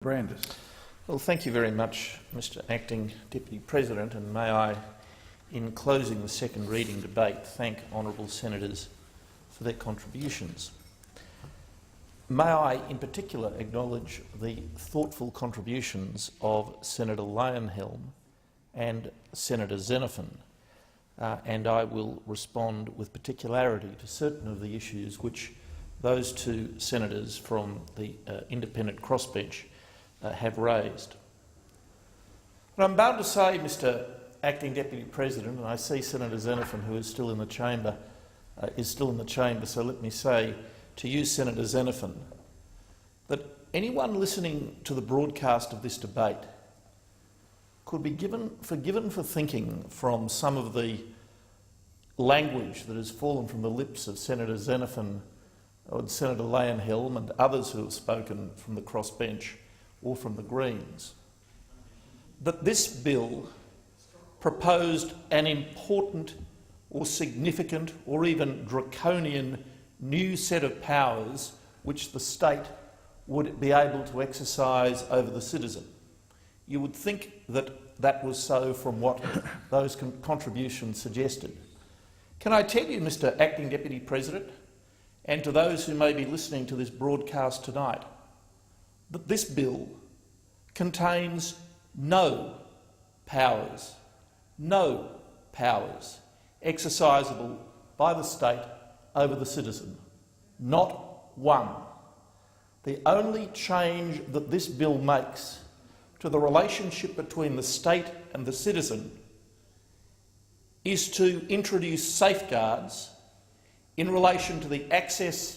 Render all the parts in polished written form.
Brandis. Well, thank you very much, Mr Acting Deputy President, and may I, in closing the second reading debate, thank honourable senators for their contributions. May I, in particular, acknowledge the thoughtful contributions of Senator Leyonhjelm and Senator Xenophon, and I will respond with particularity to certain of the issues which those two senators from the independent crossbench have raised. But I'm bound to say, Mr Acting Deputy President, and I see Senator Xenophon, who is still in the chamber, so let me say to you, Senator Xenophon, that anyone listening to the broadcast of this debate could be forgiven for thinking from some of the language that has fallen from the lips of Senator Xenophon or Senator Leyonhjelm and others who have spoken from the crossbench or from the Greens, that this bill proposed an important or significant or even draconian new set of powers which the state would be able to exercise over the citizen. You would think that that was so from what those contributions suggested. Can I tell you, Mr Acting Deputy President, and to those who may be listening to this broadcast tonight, that this bill contains no powers exercisable by the state over the citizen. Not one. The only change that this bill makes to the relationship between the state and the citizen is to introduce safeguards in relation to the access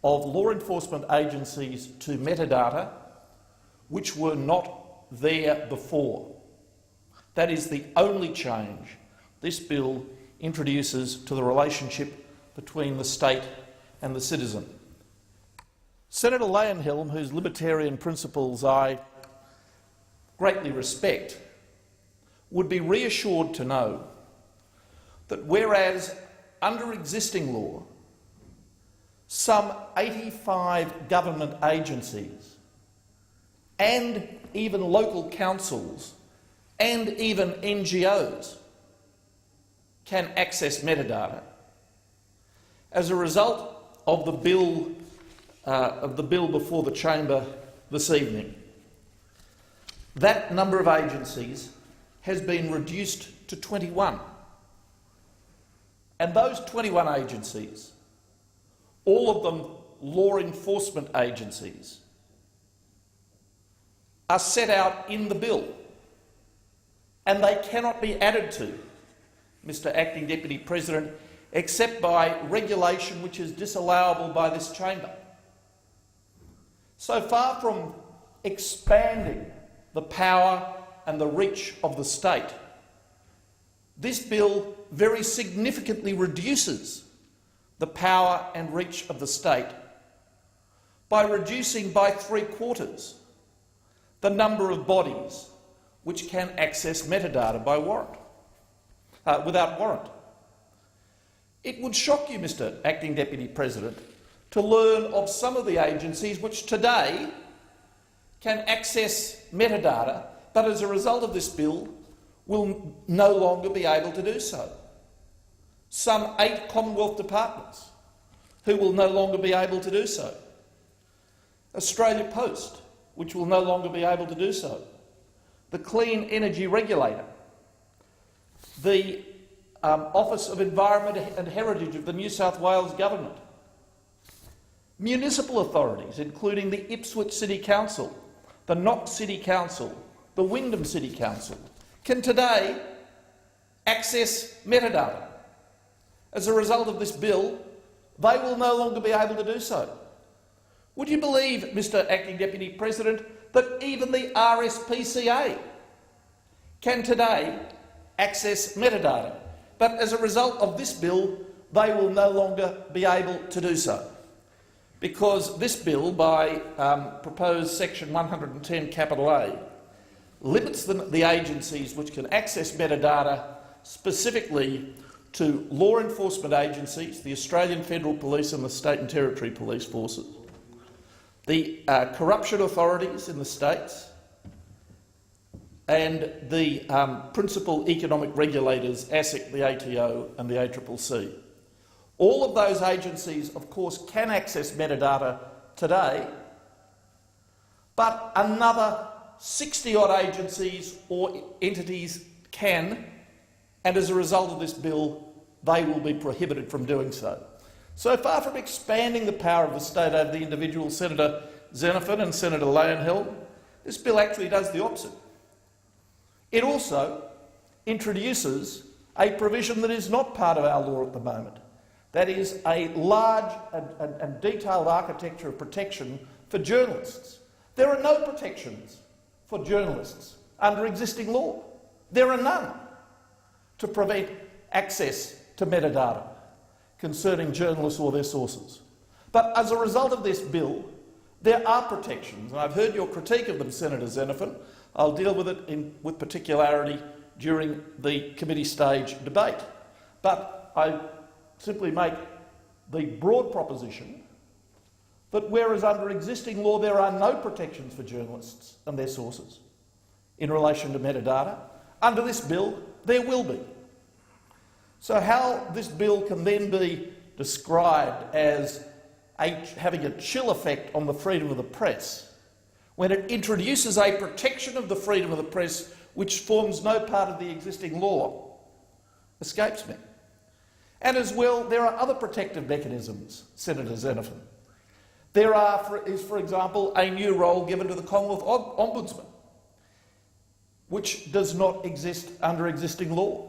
of law enforcement agencies to metadata which were not there before. That is the only change this bill introduces to the relationship between the state and the citizen. Senator Leyonhjelm, whose libertarian principles I greatly respect, would be reassured to know that whereas under existing law some 85 government agencies and even local councils and even NGOs can access metadata, as a result of the bill before the chamber this evening, that number of agencies has been reduced to 21. And those 21 agencies, all of them law enforcement agencies, are set out in the bill, and they cannot be added to, Mr Acting Deputy President, except by regulation which is disallowable by this chamber. So far from expanding the power and the reach of the state, this bill very significantly reduces the power and reach of the state by reducing by 3/4 the number of bodies which can access metadata by warrant, without warrant. It would shock you, Mr Acting Deputy President, to learn of some of the agencies which today can access metadata, but as a result of this bill will no longer be able to do so. Some 8 Commonwealth departments who will no longer be able to do so. Australia Post, which will no longer be able to do so. The Clean Energy Regulator, the Office of Environment and Heritage of the New South Wales Government, municipal authorities including the Ipswich City Council, the Knox City Council, the Wyndham City Council, can today access metadata. As a result of this bill, they will no longer be able to do so. Would you believe, Mr Acting Deputy President, that even the RSPCA can today access metadata, but as a result of this bill, they will no longer be able to do so? Because this bill, by proposed section 110 A, limits the agencies which can access metadata specifically to law enforcement agencies, the Australian Federal Police and the State and Territory Police Forces, the corruption authorities in the states, and the principal economic regulators, ASIC, the ATO and the ACCC. All of those agencies, of course, can access metadata today, but another 60-odd agencies or entities can, and as a result of this bill, they will be prohibited from doing so. So far from expanding the power of the state over the individual, Senator Xenophon and Senator Leonhill, this bill actually does the opposite. It also introduces a provision that is not part of our law at the moment. That is a large and detailed architecture of protection for journalists. There are no protections for journalists under existing law. There are none to prevent access to metadata concerning journalists or their sources. But as a result of this bill, there are protections, and I've heard your critique of them, Senator Xenophon. I'll deal with it with particularity during the committee stage debate. But I simply make the broad proposition that whereas under existing law there are no protections for journalists and their sources in relation to metadata, under this bill there will be. So how this bill can then be described as having a chill effect on the freedom of the press when it introduces a protection of the freedom of the press which forms no part of the existing law escapes me. And as well, there are other protective mechanisms, Senator Xenophon. There is, for example, a new role given to the Commonwealth Ombudsman, which does not exist under existing law,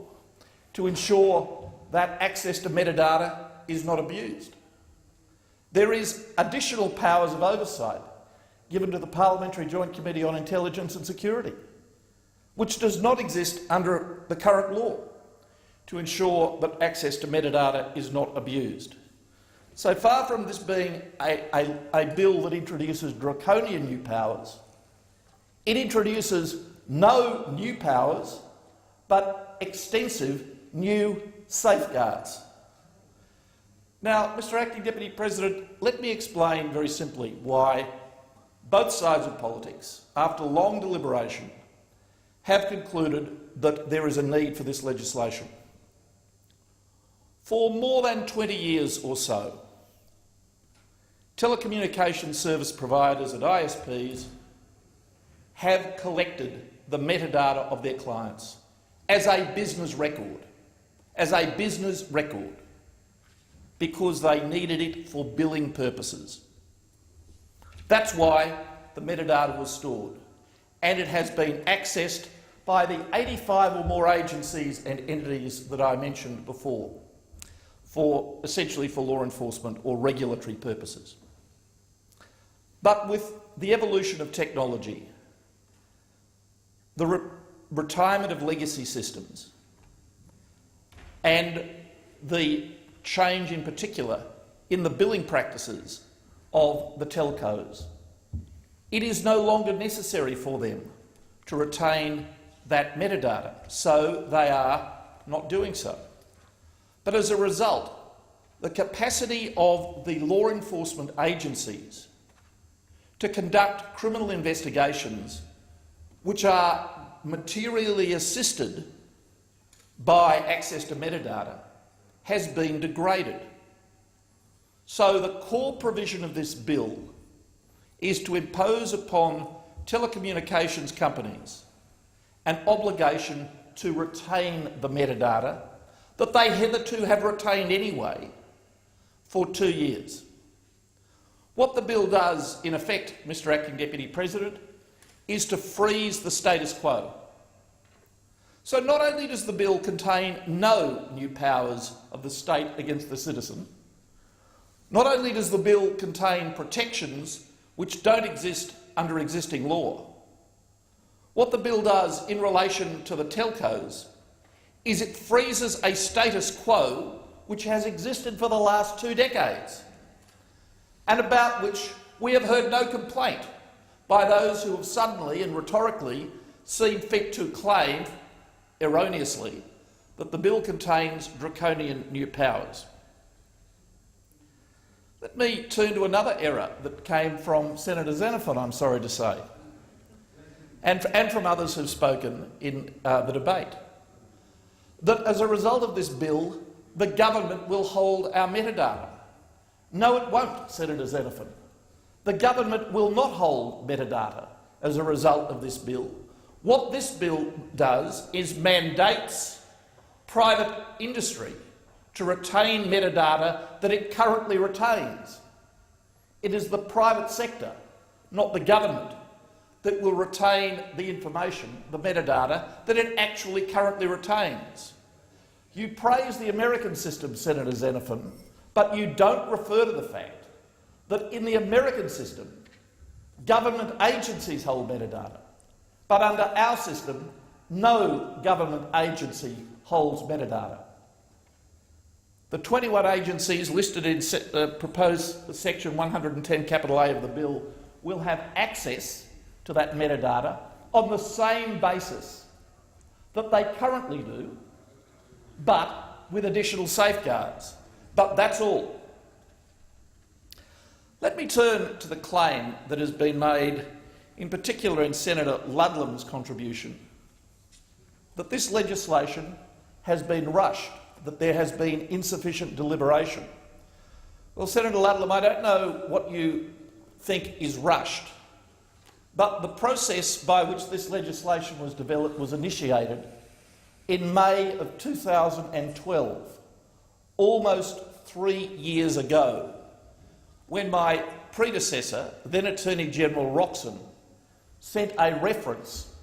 to ensure that access to metadata is not abused. There is additional powers of oversight given to the Parliamentary Joint Committee on Intelligence and Security, which does not exist under the current law, to ensure that access to metadata is not abused. So far from this being a bill that introduces draconian new powers, it introduces no new powers but extensive new safeguards. Now, Mr Acting Deputy President, let me explain very simply why both sides of politics, after long deliberation, have concluded that there is a need for this legislation. For more than 20 years or so, telecommunications service providers and ISPs have collected the metadata of their clients as a business record, because they needed it for billing purposes. That's why the metadata was stored, and it has been accessed by the 85 or more agencies and entities that I mentioned before, essentially for law enforcement or regulatory purposes. But with the evolution of technology, the retirement of legacy systems, and the change in particular in the billing practices of the telcos, it is no longer necessary for them to retain that metadata, so they are not doing so. But as a result, the capacity of the law enforcement agencies to conduct criminal investigations which are materially assisted by access to metadata has been degraded. So the core provision of this bill is to impose upon telecommunications companies an obligation to retain the metadata that they hitherto have retained anyway for 2 years. What the bill does, in effect, Mr Acting Deputy President, is to freeze the status quo. So not only does the bill contain no new powers of the state against the citizen, not only does the bill contain protections which don't exist under existing law, what the bill does in relation to the telcos is it freezes a status quo which has existed for the last 2 decades, and about which we have heard no complaint by those who have suddenly and rhetorically seen fit to claim, erroneously, that the bill contains draconian new powers. Let me turn to another error that came from Senator Xenophon, I'm sorry to say, and from others who've spoken in the debate, that as a result of this bill, the government will hold our metadata. No, it won't, Senator Xenophon. The government will not hold metadata as a result of this bill. What this bill does is mandates private industry to retain metadata that it currently retains. It is the private sector, not the government, that will retain the information, the metadata, that it actually currently retains. You praise the American system, Senator Xenophon, but you don't refer to the fact that in the American system, government agencies hold metadata, but under our system, no government agency holds metadata. The 21 agencies listed in proposed section 110 A of the bill will have access to that metadata on the same basis that they currently do, but with additional safeguards. But that's all. Let me turn to the claim that has been made, in particular in Senator Ludlam's contribution, that this legislation has been rushed, that there has been insufficient deliberation. Well, Senator Ludlam, I don't know what you think is rushed, but the process by which this legislation was developed was initiated in May of 2012, almost 3 years ago, when my predecessor, then Attorney General Roxon, sent a reference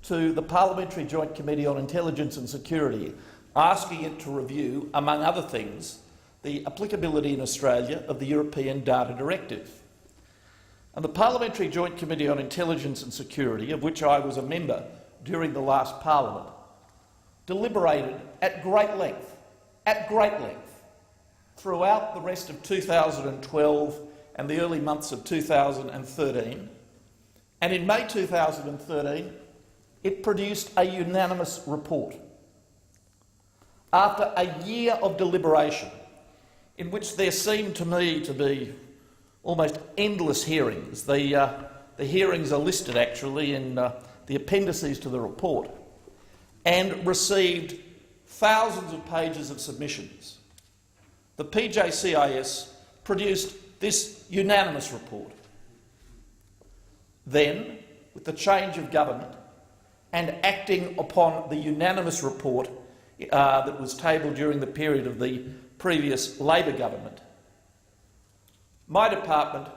to the Parliamentary Joint Committee on Intelligence and Security, asking it to review, among other things, the applicability in Australia of the European Data Directive. And the Parliamentary Joint Committee on Intelligence and Security, of which I was a member during the last Parliament, deliberated at great length, throughout the rest of 2012 and the early months of 2013. And in May 2013, it produced a unanimous report. After a year of deliberation, in which there seemed to me to be almost endless hearings, the hearings are listed actually in the appendices to the report, and received thousands of pages of submissions, the PJCIS produced this unanimous report. Then, with the change of government and acting upon the unanimous report that was tabled during the period of the previous Labor government, my department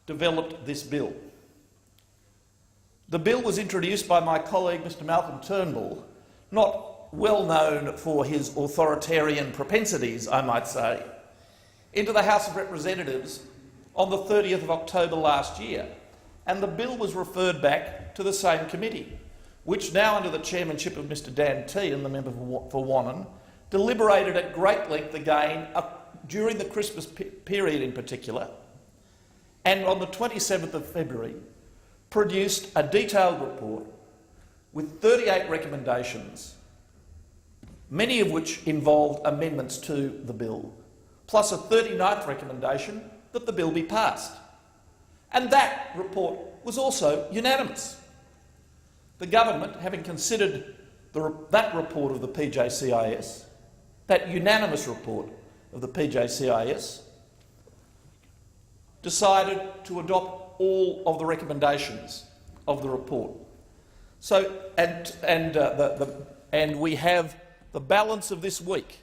developed this bill. The bill was introduced by my colleague Mr Malcolm Turnbull, not well known for his authoritarian propensities, I might say, into the House of Representatives on the 30th of October last year, and the bill was referred back to the same committee, which now, under the chairmanship of Mr Dan Tehan, the member for Wannon, deliberated at great length again during the Christmas period in particular, and on the 27th of February produced a detailed report with 38 recommendations, many of which involved amendments to the bill, plus a 39th recommendation that the bill be passed. And that report was also unanimous. The government, having considered that report of the PJCIS, that unanimous report of the PJCIS, decided to adopt all of the recommendations of the report. So, and we have the balance of this week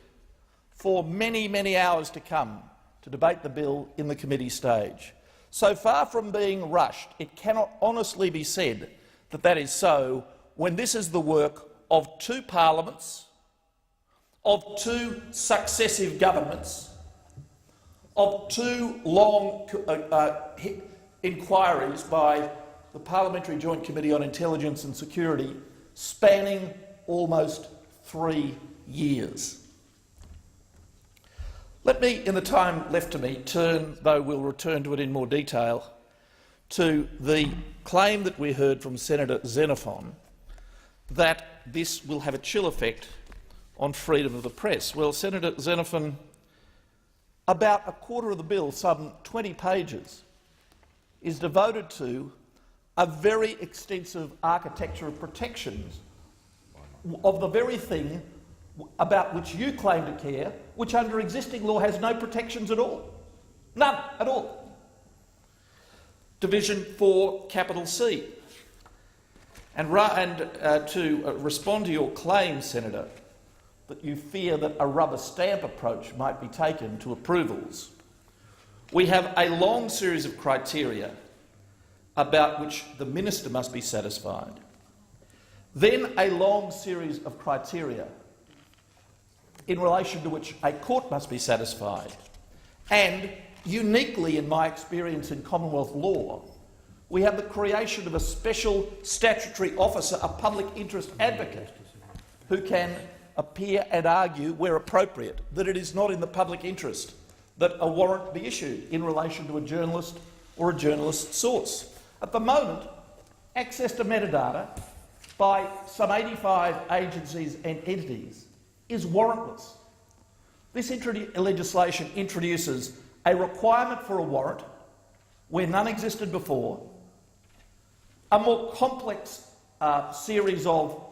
for many, many hours to come to debate the bill in the committee stage. So far from being rushed, it cannot honestly be said that that is so when this is the work of 2 parliaments, of 2 successive governments, of 2 long inquiries by the Parliamentary Joint Committee on Intelligence and Security, spanning almost 3 years. Let me, in the time left to me, turn, though we'll return to it in more detail, to the claim that we heard from Senator Xenophon that this will have a chill effect on freedom of the press. Well, Senator Xenophon, about a quarter of the bill, some 20 pages, is devoted to a very extensive architecture of protections of the very thing about which you claim to care, which under existing law has no protections at all. None at all. Division 4, capital C. And to respond to your claim, Senator, that you fear that a rubber stamp approach might be taken to approvals, we have a long series of criteria about which the minister must be satisfied. Then a long series of criteria in relation to which a court must be satisfied. And uniquely, in my experience in Commonwealth law, we have the creation of a special statutory officer, a public interest advocate, who can appear and argue, where appropriate, that it is not in the public interest that a warrant be issued in relation to a journalist or a journalist's source. At the moment, access to metadata by some 85 agencies and entities is warrantless. This legislation introduces a requirement for a warrant where none existed before, a more complex series of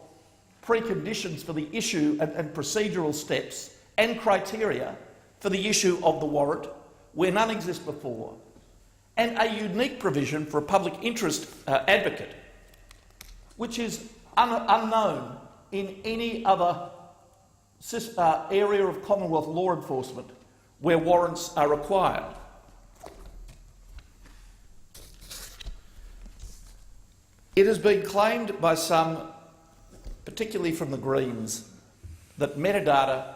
preconditions for the issue and procedural steps and criteria for the issue of the warrant where none exist before, and a unique provision for a public interest advocate, which is unknown in any other area of Commonwealth law enforcement where warrants are required. It has been claimed by some, particularly from the Greens, that metadata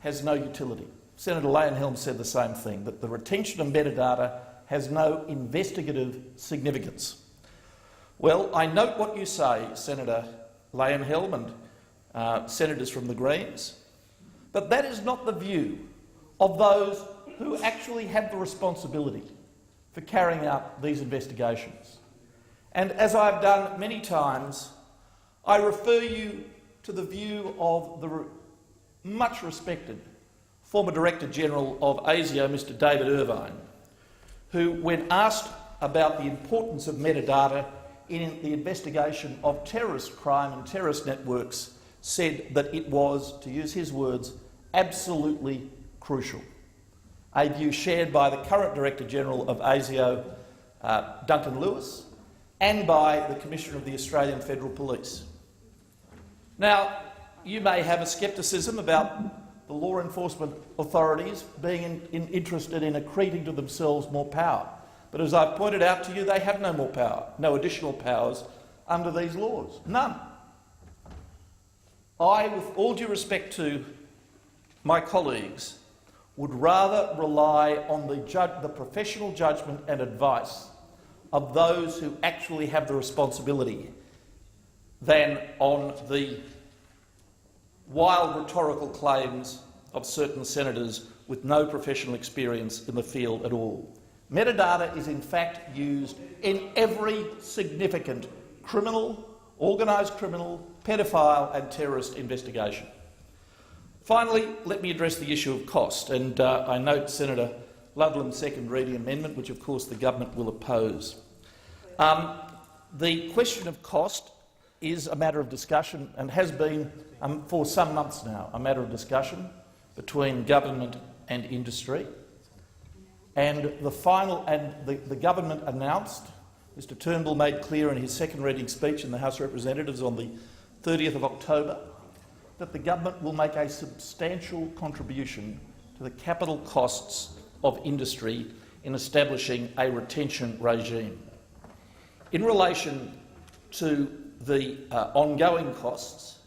has no utility. Senator Leyonhjelm said the same thing, that the retention of metadata has no investigative significance. Well, I note what you say, Senator Leyonhjelm and senators from the Greens, but that is not the view of those who actually have the responsibility for carrying out these investigations. And as I've done many times, I refer you to the view of the much respected former Director General of ASIO, Mr David Irvine, who, when asked about the importance of metadata in the investigation of terrorist crime and terrorist networks, said that it was, to use his words, absolutely crucial. A view shared by the current Director General of ASIO, Duncan Lewis, and by the Commissioner of the Australian Federal Police. Now, you may have a scepticism about the law enforcement authorities being interested in accreting to themselves more power. But as I've pointed out to you, they have no more power, no additional powers under these laws. None. I, with all due respect to my colleagues, would rather rely on the professional judgment and advice of those who actually have the responsibility than on the wild rhetorical claims of certain senators with no professional experience in the field at all. Metadata is in fact used in every significant criminal, organised criminal, paedophile and terrorist investigation. Finally, let me address the issue of cost, and I note Senator Loveland's second reading amendment, which of course the government will oppose. The question of cost is a matter of discussion and has been for some months now a matter of discussion between government and industry. And the government announced, Mr Turnbull made clear in his second reading speech in the House of Representatives on the 30th of October, that the government will make a substantial contribution to the capital costs of industry in establishing a retention regime. In relation to the ongoing costs,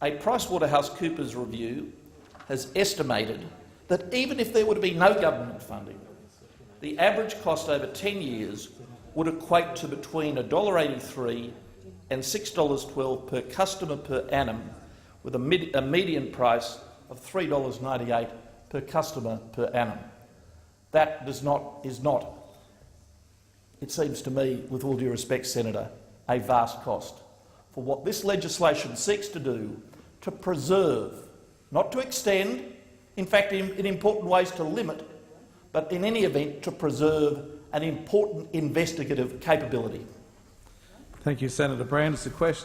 a PricewaterhouseCoopers review has estimated that even if there were to be no government funding, the average cost over 10 years would equate to between $1.83 and $6.12 per customer per annum, with a median price of $3.98 per customer per annum. That is not, it seems to me, with all due respect, Senator, a vast cost for what this legislation seeks to do, to preserve, not to extend, In fact, in important ways to limit, but in any event to preserve an important investigative capability. Thank you, Senator Brandis. The question